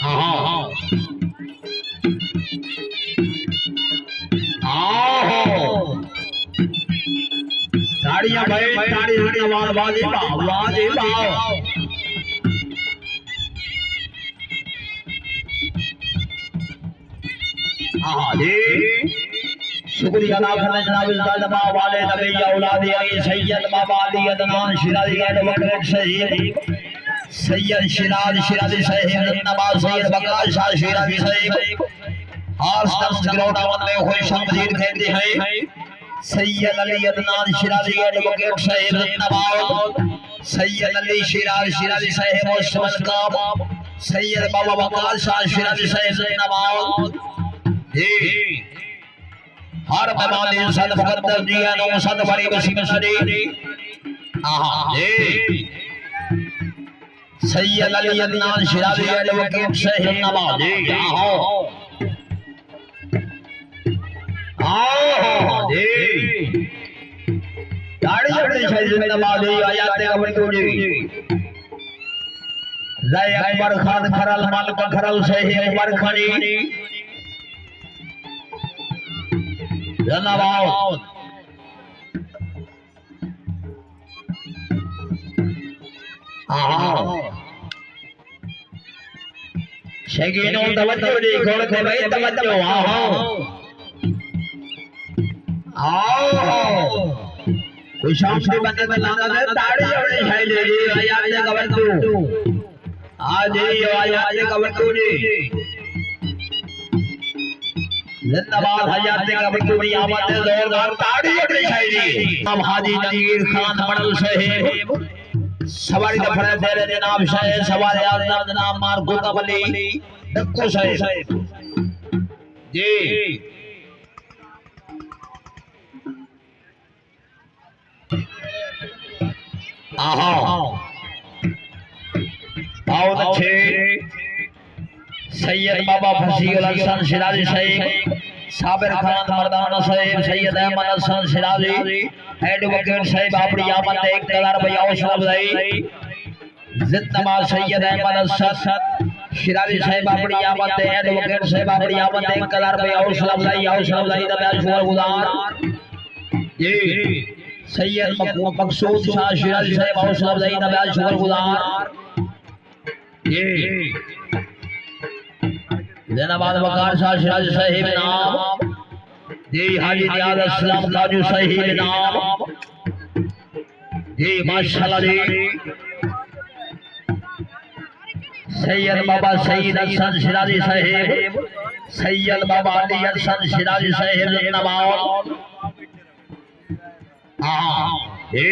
हाँ आओ ताड़ियां भाई ताड़ी आवाज वाजी बाओ हाँ जी शुक्रिया अदा करना जनाब इल्तिमा वाले नबी औलाद अली सैयद बाबा अली अदनान शिराजी एडवोकेट सैयद शिराजी साहिब नवाज सैयद बकरा शाह शिराजी साहिब हॉर्स दर्श ग्राउंड में खुश आमदीद कहते हैं सैयद अली अदनान शिराजी एडवोकेट साहिब नवाज सैयद अली शिराजी साहिब और समझ सैयद बाबा बकरा शाह शिराजी साहिब नवाज जी हर मेहमान सद मुकद्दर जी नो सद बड़ी वसीम सदी आहा जी सैयद अली अदनान शिराजी एडवोकेट साहिब नवाज जी आओ आओ जी दाढ़ी जबड़ी साहिब नवाज जी आयात कबल को जी जय अकबर खान खरल मालिक खरल साहिब उमर खानी धन्यवाद शकीनो तवज्जो दी खोल के भाई तवज्जो आओ कोई शाम से बंदे में लाना है ताड़ी जबड़ी है जी आयात कबर तू आज ये आयात कबर तू जी जिंदाबाद हयात कबर तू की आमद जोरदार ताड़ी जबड़ी है जी हम हाजी जंगीर खान मडल साहिब सवारी दफड़ा तेरे जनाब शाह सवाल आजम जनाब मार गोतावली डक्को साहिब जी आहा बहुत अच्छे सैयद बाबा फसील हसन शिराजी साहिब साबिर खान मर्दाना साहिब सैयद अहमद हसन शिराजी एडवोकेट साहिब अपनी आमद 1000 रुपया हौसला अफजाई जिंदाबाद सैयद अहमद हसन शिराजी साहिब अपनी आमद एडवोकेट साहिब अपनी आमद 1000 रुपया हौसला अफजाई दा शुक्रगुजार जी सैयद मकसूद शाह शिराजी साहिब हौसला अफजाई दा शुक्रगुजार जी जिंदाबाद वकार शाह शिराजी साहिब नाम जी हाजी नियाज अस्सलाम ताजू साहिब नाम जी माशाल्लाह जी सैयद बाबा सईद हसन शिराजी साहिब सैयद बाबा अली हसन शिराजी साहिब जिंदाबाद हां जी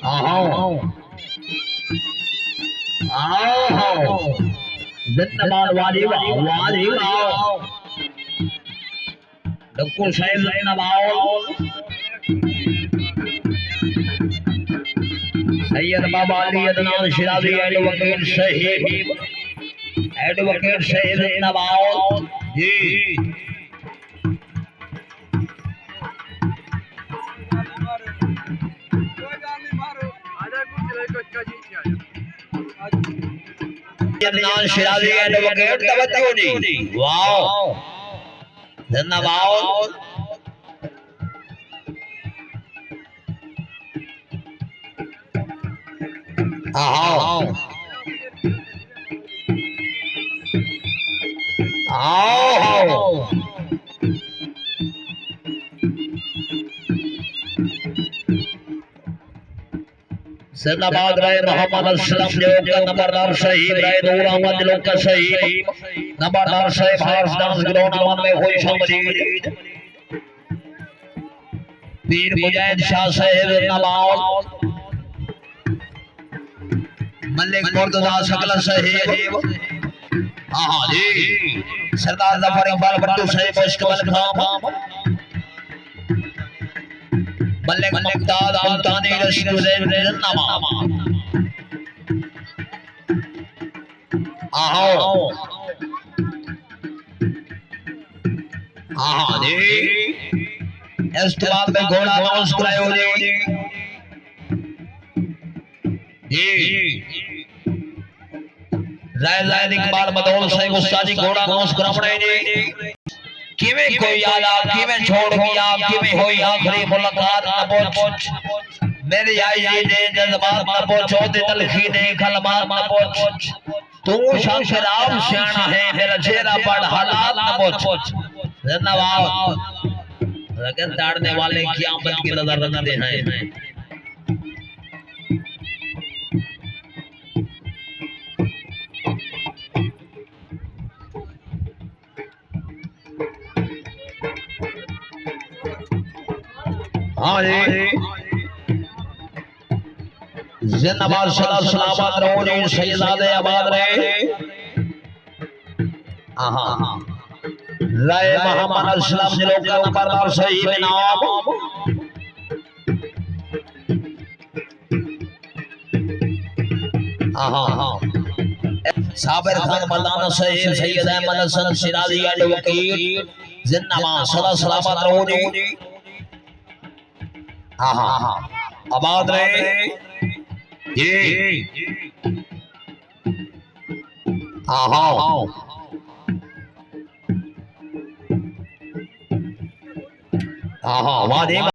आओ आओ जिंदाबाद वाली आओ डक्को साहिब जिंदाबाद सैयद बाबा अली अदनान शिराजी एडवोकेट साहिब जिंदाबाद जी अदनान शिराजी एडवोकेट तवज्जो दी वाओ धन्यवाद आओ आओ जिंदाबाद रहे मोहम्मद असलम जो का नंबरदार साहिब रहे नूर अहमद लोग का साहिब नंबरदार साहिब हॉर्स डांस ग्राउंड में हुई शामिल पीर मुजाहिद शाह साहिब जिंदाबाद मलिक मुर्तजा सकल साहिब हां जी सरदार जफर इकबाल भट्टू साहिब इस्कबाल खान मलिक मुक्ताद अल्तानी रशीद जिंदाबाद आओ हां जी इस बाद में घोड़ा अनाउंस करायो जी जायद जायद इकबाल बदौल साहिब उस्तादी घोड़ा गोश करावणे जी किवे कोई आला किवे छोड़ गया किवे होई आखिरी मुलाकात न पहुंच मेरी आई जी दे जज्बात न पहुंचो दे तलखी दे कलमात न पहुंच तू शंकराम सियाना है मेरा चेहरा पढ़ हालात न पहुंच धन्यवाद लगन ताड़ने वाले क़यामत की नजर रखते हैं हाँ जी जिंदाबाद सदा सलामत रहो जी सैयदादे आबाद रहे हाँ राय मोहम्मद अस्लम जिलों का नंबरदार सही में नाम हाँ साबिर खान मर्दाना सही सैयद अहमद हसन सिराजी एडवोकेट जिंदाबाद सदा सलामत रहो जी हाँ आबाद रहे ये हाँ वाह